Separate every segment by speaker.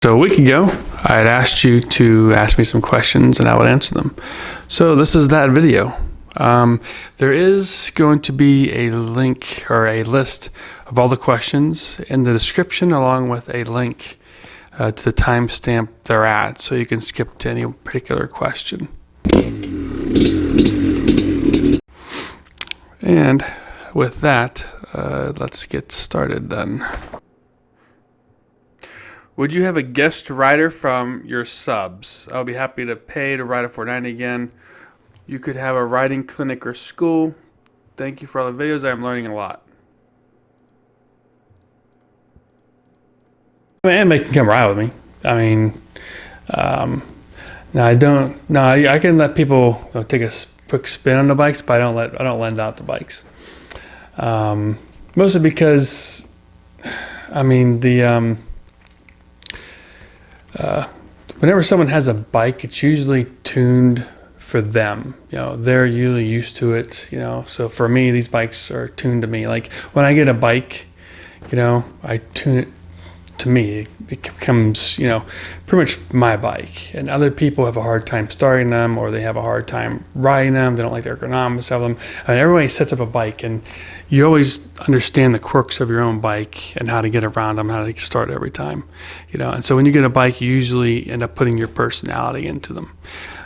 Speaker 1: So a week ago, I had asked you to ask me some questions and I would answer them. So this is that video. There is going to be a link or a list of all the questions in the description, along with a link to the timestamp they're at, so you can skip to any particular question. And with that, let's get started then. Would you have a guest rider from your subs? I'll be happy to pay to ride a 490 again. You could have a riding clinic or school. Thank you for all the videos. I'm learning a lot. And they can come ride with me. I mean, no, I don't. No, I can let people take a quick spin on the bikes, but I don't lend out the bikes. Mostly because, I mean, whenever someone has a bike, it's usually tuned for them. They're usually used to it. So for me, these bikes are tuned to me. Like when I get a bike, I tune it to me. It becomes, pretty much my bike. And other people have a hard time starting them, or they have a hard time riding them. They don't like the ergonomics of them. I mean, everybody sets up a bike, and you always understand the quirks of your own bike and how to get around them, how to start every time, And so when you get a bike, you usually end up putting your personality into them.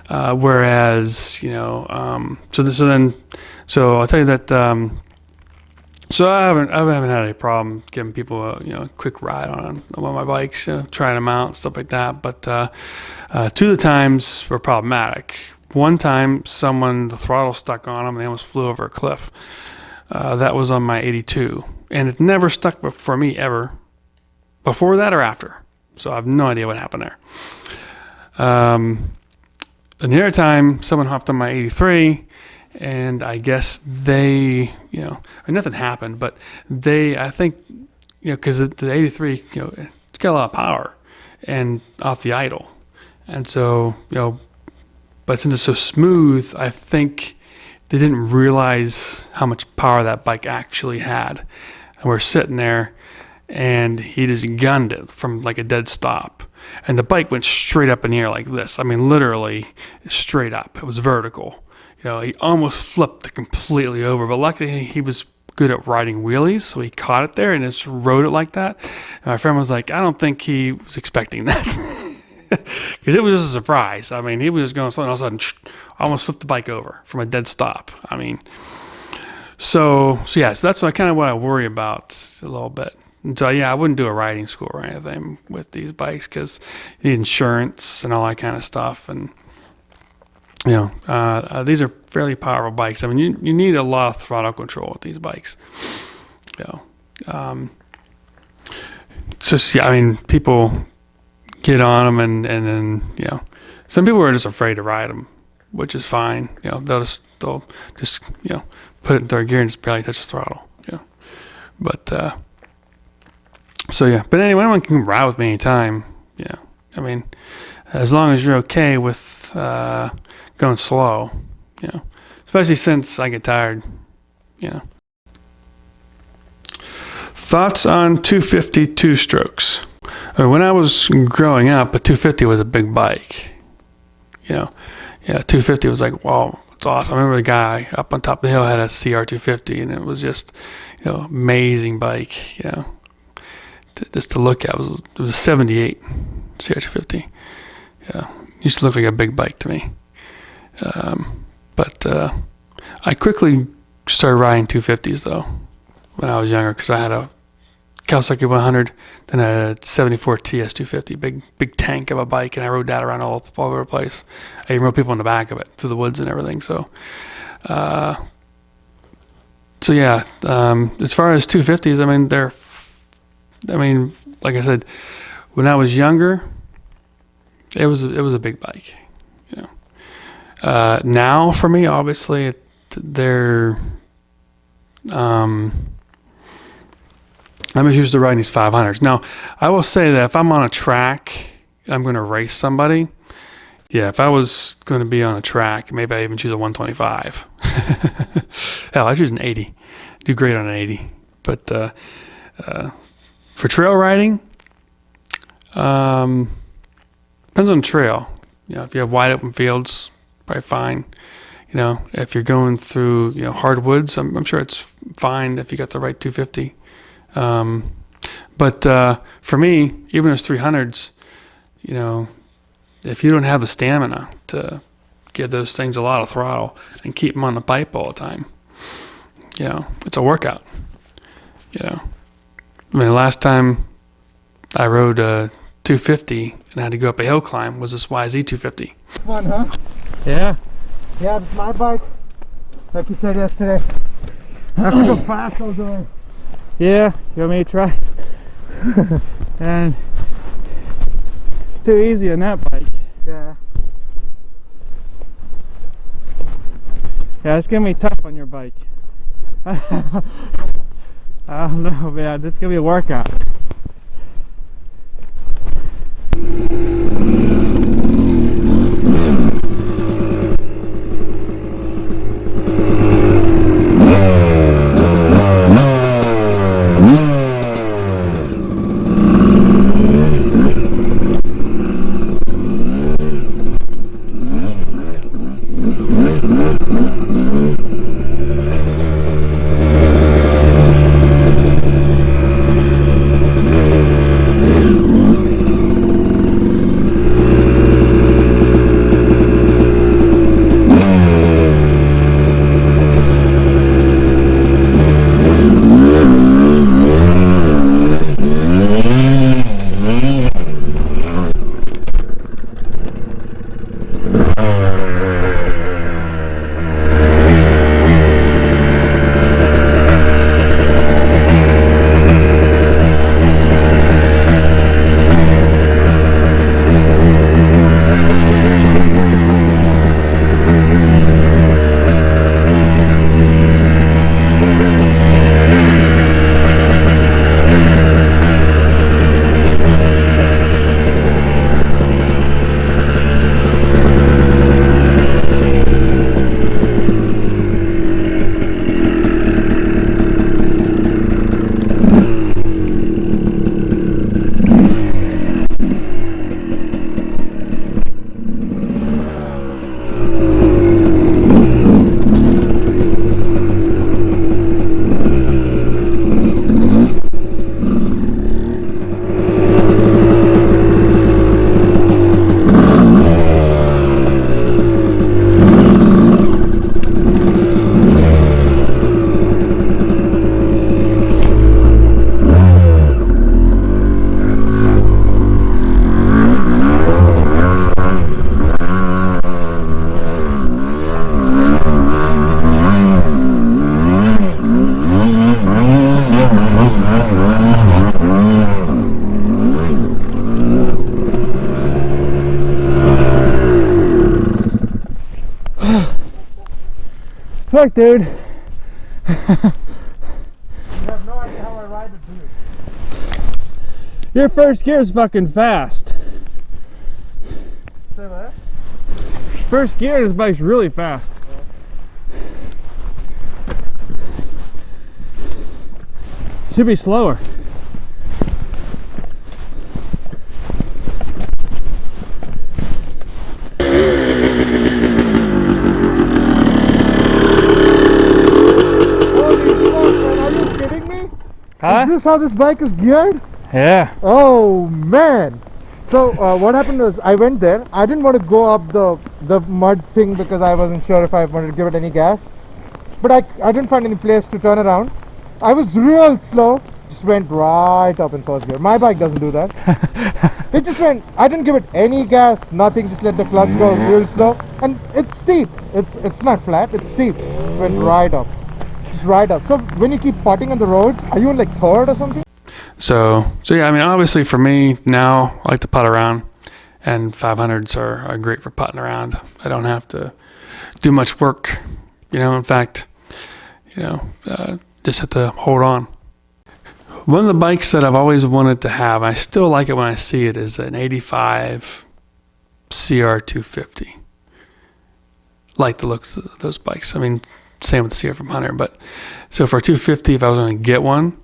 Speaker 1: Whereas, so I'll tell you that. So I haven't had any problem giving people a quick ride on one of my bikes, trying them out and stuff like that. But two of the times were problematic. One time, the throttle stuck on them and they almost flew over a cliff. That was on my 82, and it never stuck for me ever, before that or after. So I have no idea what happened there. And the other time, someone hopped on my 83, and I guess nothing happened, but I think, because the 83, it's got a lot of power and off the idle. And so, but since it's so smooth, I think they didn't realize how much power that bike actually had. And we're sitting there, and he just gunned it from like a dead stop. And the bike went straight up in the air like this. I mean, literally straight up. It was vertical. He almost flipped it completely over, but luckily he was good at riding wheelies, so he caught it there and just rode it like that. And my friend was like, I don't think he was expecting that. Because it was just a surprise. I mean, he was just going slow, and all of a sudden, almost flipped the bike over from a dead stop. I mean, so that's kind of what I worry about a little bit. And so, I wouldn't do a riding school or anything with these bikes, because you need insurance and all that kind of stuff. And these are fairly powerful bikes. I mean, you need a lot of throttle control with these bikes. People get on them and then, some people are just afraid to ride them, which is fine. They'll just put it in their gear and just barely touch the throttle. But, but anyway, anyone can ride with me anytime. I mean, as long as you're okay with, going slow, especially since I get tired, Thoughts on 250 two-strokes. When I was growing up, a 250 was a big bike. 250 was like, wow, it's awesome. I remember the guy up on top of the hill had a CR250, and it was just, amazing bike. Just to look at. It was a 78 CR250. Used to look like a big bike to me. But I quickly started riding 250s though when I was younger, because I had a Kawasaki 100, then a 74 TS 250, big tank of a bike, and I rode that around all over the place. I even rode people in the back of it through the woods and everything. So, as far as 250s, like I said, when I was younger, it was a big bike. Now for me, obviously, I'm used to riding these 500s. Now, I will say that if I'm on a track, I'm going to race somebody. If I was going to be on a track, maybe I even choose a 125. Hell, I choose an 80. Do great on an 80. But for trail riding, Depends on the trail. You know, if you have wide open fields, probably fine. You know, if you're going through, you know, hardwoods, I'm sure it's fine if you got the right 250. But for me, even those 300s, you know, if you don't have the stamina to give those things a lot of throttle and keep them on the pipe all the time, you know, it's a workout. You know, I mean, the last time I rode a 250 and I had to go up a hill climb was this YZ 250.
Speaker 2: Fun, huh?
Speaker 1: Yeah.
Speaker 2: Yeah, it's my bike. Like you said yesterday. I have to go fast all the way.
Speaker 3: Yeah, you want me to try? And it's too easy on that bike.
Speaker 2: Yeah.
Speaker 3: Yeah, it's gonna be tough on your bike. I don't know, man. It's gonna be a workout. Look, dude.
Speaker 2: You have no idea how I ride it, dude.
Speaker 3: Your first gear is fucking fast.
Speaker 2: Say what?
Speaker 3: First gear in this bike's really fast. Should be slower.
Speaker 2: Is this how this bike is geared?
Speaker 3: Yeah.
Speaker 2: Oh man. So what happened was I went there. I didn't want to go up the mud thing because I wasn't sure if I wanted to give it any gas. But I didn't find any place to turn around. I was real slow. Just went right up in first gear. My bike doesn't do that. It just went. I didn't give it any gas. Nothing. Just let the clutch go real slow. And it's steep. It's not flat. It's steep. Went right up. Just right up. So when you keep putting on the roads, are you in like third or something?
Speaker 1: So yeah, I mean, obviously for me now, I like to putt around, and 500s are great for putting around. I don't have to do much work, you know. In fact, you know, just have to hold on. One of the bikes that I've always wanted to have, I still like it when I see it, is an 85 CR250. Like the looks of those bikes. I mean, same with the CR from Hunter, but so for a 250, if I was going to get one,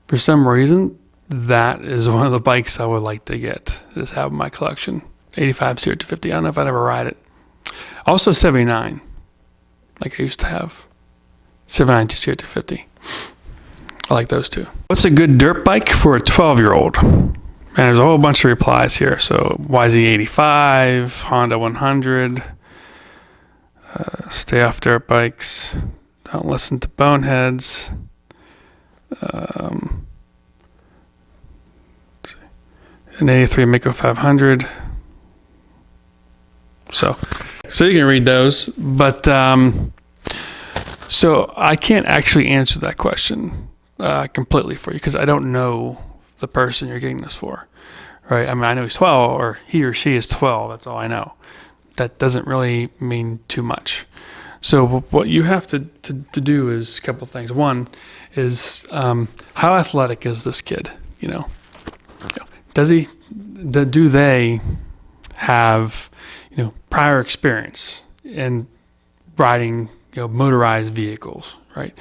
Speaker 1: for some reason, that is one of the bikes I would like to get, just have in my collection. 85 CR250. I don't know if I'd ever ride it. Also 79, like I used to have. 79 CR250. I like those two. What's a good dirt bike for a 12-year-old? And there's a whole bunch of replies here. So YZ85, Honda 100, stay off dirt bikes, don't listen to boneheads. An 83 Maicos 500. So you can read those, but so I can't actually answer that question completely for you because I don't know the person you're getting this for, right? I mean, I know he's 12 or he or she is 12. That's all I know. That doesn't really mean too much. So what you have to do is a couple things. One is how athletic is this kid? Do they have prior experience in riding motorized vehicles, right?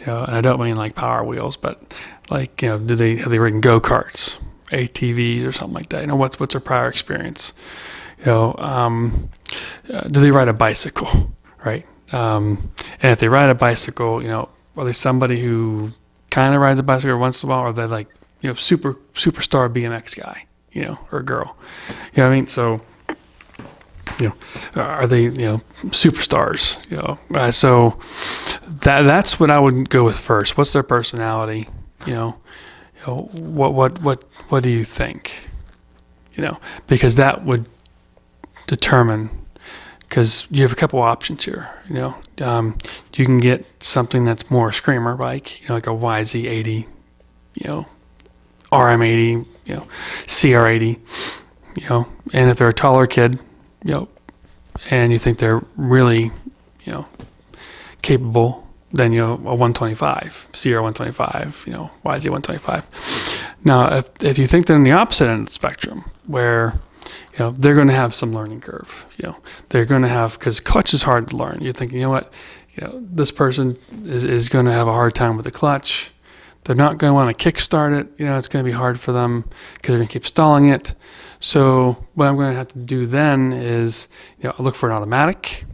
Speaker 1: And I don't mean like Power Wheels, but like have they ridden go-karts, ATVs, or something like that? What's their prior experience? Do they ride a bicycle, right? And if they ride a bicycle, are they somebody who kind of rides a bicycle once in a while, or are they like superstar BMX guy, or girl? You know what I mean? So are they superstars? So that's what I would go with first. What's their personality? What do you think? Because that would determine. Because you have a couple options here. You can get something that's more a screamer bike, like a YZ80, RM80, CR80, and if they're a taller kid, and you think they're really, capable, then a 125, CR125, YZ125. Now, if you think they're on the opposite end of the spectrum, where they're going to have some learning curve. They're going to have, because clutch is hard to learn. You're thinking, this person is going to have a hard time with the clutch. They're not going to want to kickstart it. It's going to be hard for them because they're going to keep stalling it. So what I'm going to have to do then is, look for an automatic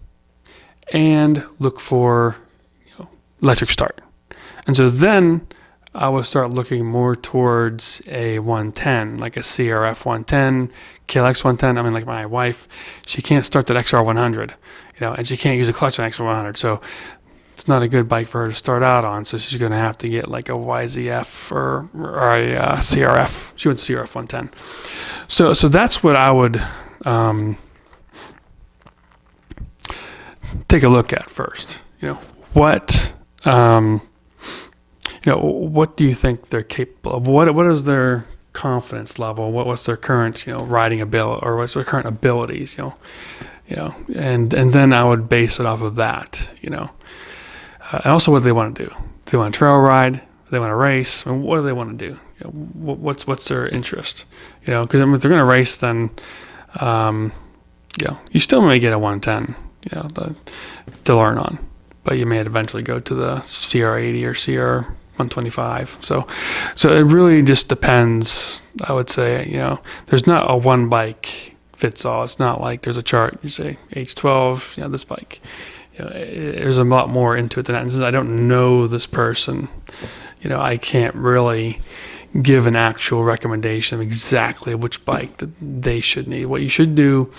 Speaker 1: and look for, electric start. And so then I will start looking more towards a 110, like a CRF 110, KLX 110. I mean, like my wife, she can't start that XR 100, and she can't use a clutch on XR 100. So it's not a good bike for her to start out on. So she's going to have to get like a YZF or a CRF. She went CRF 110. So that's what I would take a look at first. What do you think they're capable of? What is their confidence level? What's their current, riding ability, or what's their current abilities, and then I would base it off of that, and also what do they want to do? Do they want to trail ride? Do they want to race? And what do they want to do? What's their interest? Because if they're going to race, then, you still may get a 110, to learn on, but you may eventually go to the CR80 or CR 125. So it really just depends. I would say, there's not a one bike fits all. It's not like there's a chart. You say age 12, this bike. There's a lot more into it than that. And since I don't know this person, I can't really give an actual recommendation of exactly which bike that they should need. What you should do,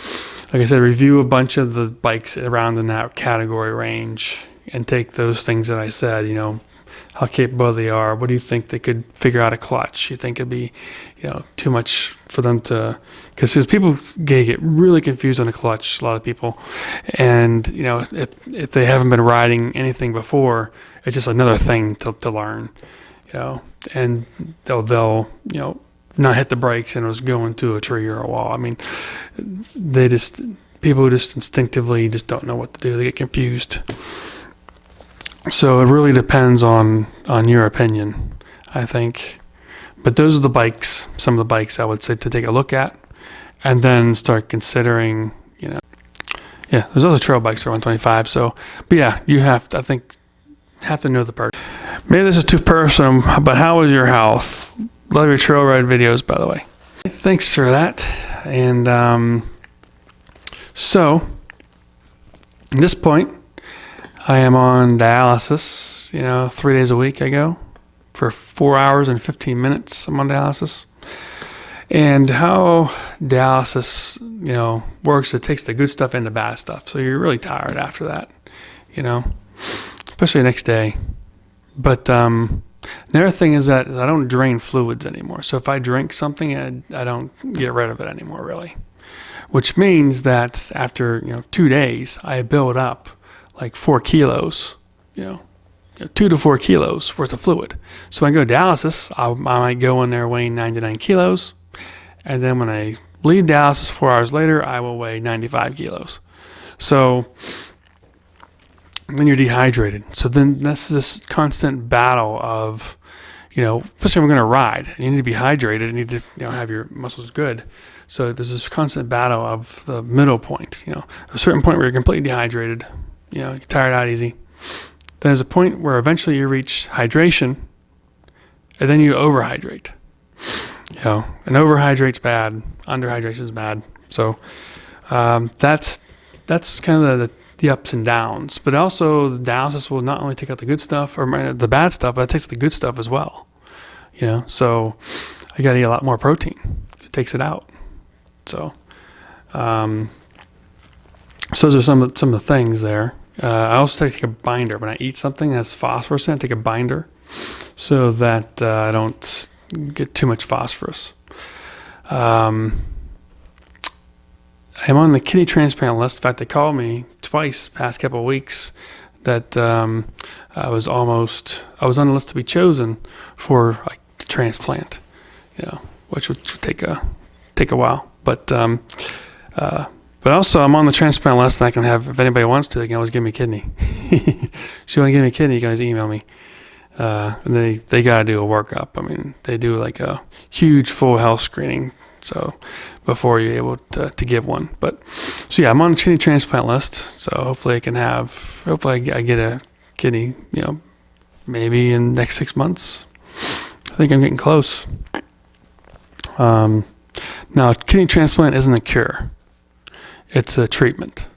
Speaker 1: like I said, review a bunch of the bikes around in that category range and take those things that I said, how capable they are. What do you think they could figure out a clutch? You think it'd be, too much for them to, because people get really confused on a clutch, a lot of people. And, if they haven't been riding anything before, it's just another thing to learn, and they'll not hit the brakes and it was going to a tree or a wall. I mean, people just instinctively just don't know what to do. They get confused. So it really depends on your opinion, I think. But those are the bikes, some of the bikes I would say to take a look at, and then start considering, Yeah, there's also trail bikes for 125. So, but yeah, you have to, I think, have to know the person. Maybe this is too personal, but how is your health? Love your trail ride videos, by the way. Thanks for that. And so, at this point, I am on dialysis. 3 days a week I go for 4 hours and 15 minutes. I'm on dialysis. And how dialysis, works, it takes the good stuff and the bad stuff. So you're really tired after that, especially the next day. But another thing is that I don't drain fluids anymore. So if I drink something, I don't get rid of it anymore, really. Which means that after 2 days, I build up like 4 kilos, 2 to 4 kilos worth of fluid. So when I go to dialysis, I might go in there weighing 99 kilos. And then when I leave dialysis 4 hours later, I will weigh 95 kilos. So then you're dehydrated. So then that's this constant battle of, especially when we're going to ride. You need to be hydrated. You need to have your muscles good. So there's this constant battle of the middle point. A certain point where you're completely dehydrated. You're tired out easy. Then there's a point where eventually you reach hydration, and then you overhydrate. And overhydrate's bad. Underhydration's bad. So that's kind of the ups and downs. But also the dialysis will not only take out the good stuff or the bad stuff, but it takes out the good stuff as well. So I got to eat a lot more protein. It takes it out. So those are some of the things there. I also take a binder when I eat something that has phosphorus in it. I take a binder so that I don't get too much phosphorus. I'm on the kidney transplant list. In fact, they called me twice past couple of weeks that I was on the list to be chosen for the transplant. Which would take a while. But also I'm on the transplant list, and I can have, if anybody wants to, they can always give me a kidney. If you want to give me a kidney, you can always email me. And they got to do a workup. I mean, they do like a huge full health screening, so before you're able to give one. But so yeah, I'm on the kidney transplant list. So hopefully I get a kidney, maybe in the next 6 months. I think I'm getting close. Now, kidney transplant isn't a cure. It's a treatment.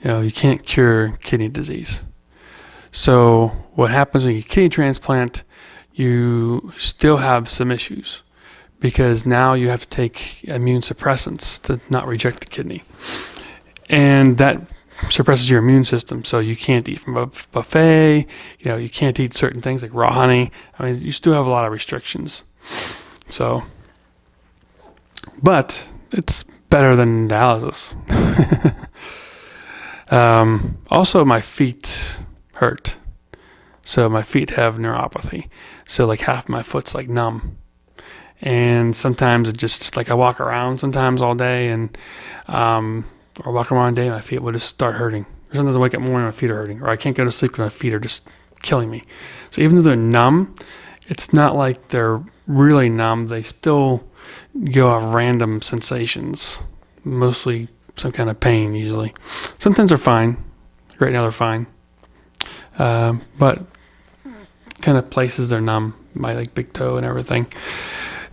Speaker 1: You can't cure kidney disease. So what happens when you get kidney transplant, you still have some issues because now you have to take immune suppressants to not reject the kidney. And that suppresses your immune system. So you can't eat from a buffet, you can't eat certain things like raw honey. I mean, you still have a lot of restrictions. So, but it's better than dialysis. Also, my feet hurt. So my feet have neuropathy. So like half my foot's like numb. And sometimes it just like I walk around sometimes all day and or walk around all day, my feet will just start hurting. Or sometimes I wake up in the morning, my feet are hurting. Or I can't go to sleep because my feet are just killing me. So even though they're numb, it's not like they're really numb. They still go off random sensations. Mostly some kind of pain usually. Sometimes they're fine. Right now they're fine. But kind of places they're numb. My like big toe and everything.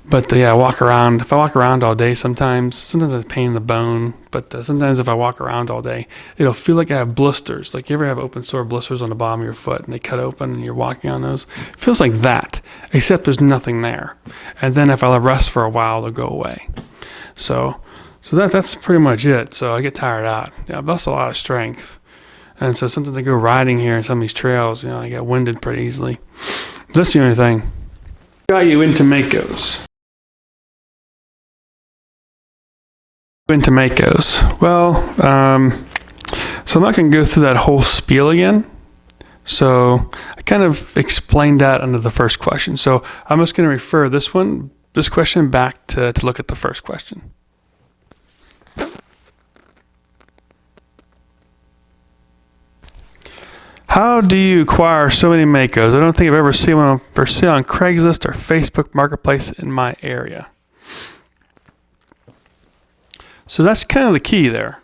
Speaker 1: But yeah, I walk around. If I walk around all day, sometimes there's pain in the bone. But sometimes if I walk around all day, it'll feel like I have blisters. Like you ever have open sore blisters on the bottom of your foot and they cut open and you're walking on those? It feels like that, except there's nothing there. And then if I rest for a while, they'll go away. So that's pretty much it. So I get tired out. I've lost a lot of strength. And so sometimes I go riding here in some of these trails, I get winded pretty easily. But that's the only thing. Got you into Maicos. Into Maicos. Well, so I'm not going to go through that whole spiel again. So I kind of explained that under the first question. So I'm just going to refer this question back to look at the first question. How do you acquire so many Maicos? I don't think I've ever seen one for sale on Craigslist or Facebook Marketplace in my area. So that's kind of the key there,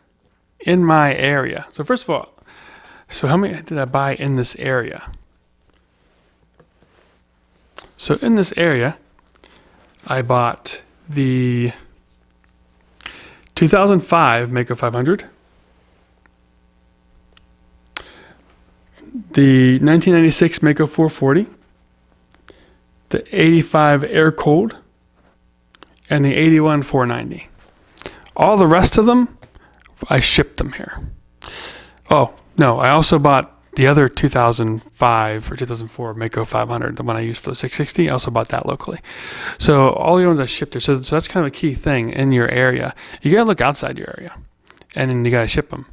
Speaker 1: in my area. So first of all, how many did I buy in this area? So in this area, I bought the 2005 Maicos 500, the 1996 Maicos 440, the 85 Air Cold, and the 81 490. All the rest of them, I shipped them here. Oh, no, I also bought the other 2005 or 2004 Maicos 500, the one I used for the 660. I also bought that locally. So all the ones I shipped here. So that's kind of a key thing in your area. You got to look outside your area, and then you got to ship them.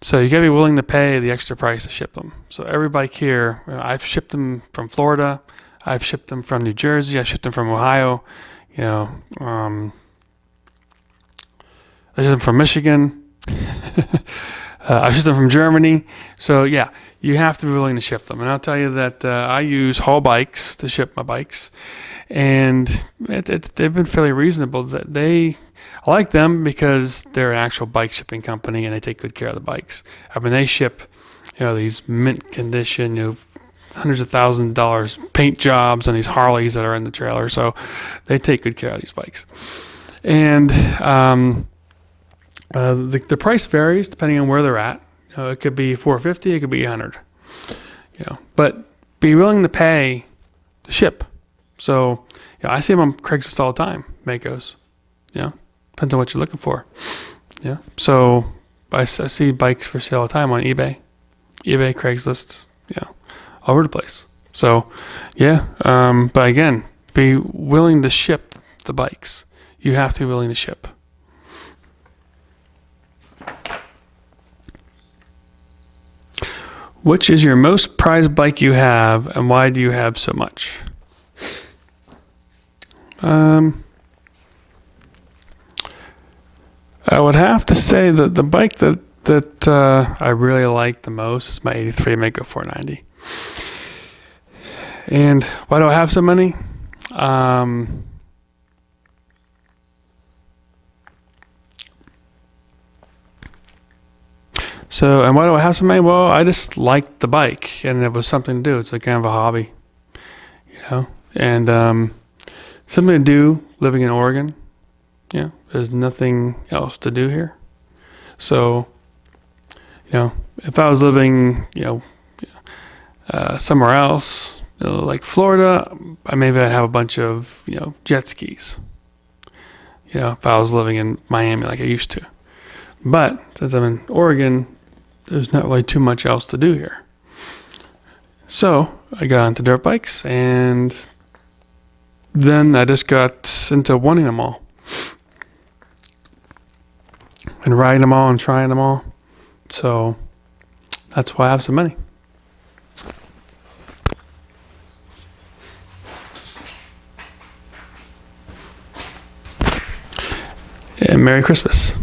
Speaker 1: So you got to be willing to pay the extra price to ship them. So every bike here, I've shipped them from Florida. I've shipped them from New Jersey. I've shipped them from Ohio. I shipped them from Michigan. I've shipped them from Germany. So yeah, you have to be willing to ship them. And I'll tell you that I use Haul Bikes to ship my bikes, and they've been fairly reasonable. I like them because they're an actual bike shipping company, and they take good care of the bikes. I mean, they ship, these mint condition, hundreds of thousands of dollars paint jobs on these Harleys that are in the trailer. So they take good care of these bikes. And the price varies depending on where they're at. It could be $450, it could be $100. But be willing to pay to ship. So I see them on Craigslist all the time, Maicos. Depends on what you're looking for. So I see bikes for sale all the time on eBay, Craigslist, all over the place. So but again, be willing to ship the bikes. You have to be willing to ship. Which is your most prized bike you have, and why do you have so much? I would have to say that the bike that I really like the most is my 83 Maicos 490. And why do I have so many? And why do I have so many? Well, I just liked the bike, and it was something to do. It's like kind of a hobby, and something to do living in Oregon. There's nothing else to do here. So, if I was living, somewhere else, like Florida, maybe I'd have a bunch of, jet skis. If I was living in Miami like I used to. But since I'm in Oregon, there's not really too much else to do here. So I got into dirt bikes, and then I just got into wanting them all. And riding them all and trying them all. So that's why I have so many. And Merry Christmas.